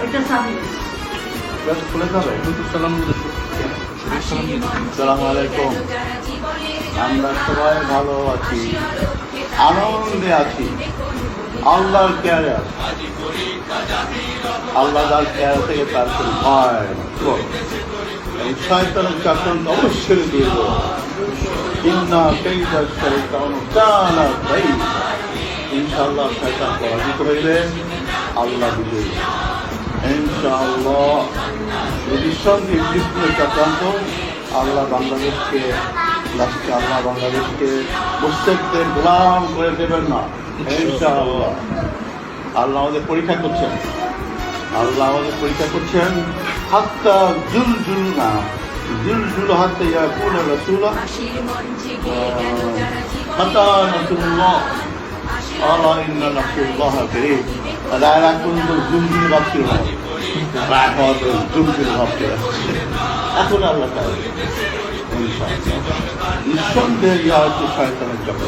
এটা চাবি। খুলে যাবে। আসসালামু আলাইকুম। আমরা সবাই ভালো আছি, আনন্দে আছি, আল্লাহর কেয়ারে আছি। আল্লাহ তার কেয়ার থেকে তার কোনো ভয় এই শয়তানের চক্রান্ত অবশ্যই দূর করো। ইন্না কাইদা শাইতান কানা দাঈফা। ইনশাআল্লাহ শয়তান পরাজিত হইবে, আল্লাহ বিজয়ী। ইনশাআল্লাহ নিঃসন্দেহে ইবলীসের চক্রান্ত আল্লাহ বাংলাদেশকে মুশরিকদের গোলাম করে দেবেন না। ইনশাআল্লাহ আল্লাহ আমাদের পরীক্ষা করছেন, হাত্তা জুলজুল হাত্তা ইয়াকুল রাসূলা মাতা নাসরুল্লাহ আলা ইন্না নাসরুল্লাহ কারীব। তারা কিন্তু জুলজুল ভাবছিল না, জুলজুল ভাবতে এখন আল্লাহ তাআলা ইনশাআল্লাহ নিঃসন্দেহে ইহা হচ্ছে শয়তানের চক্র।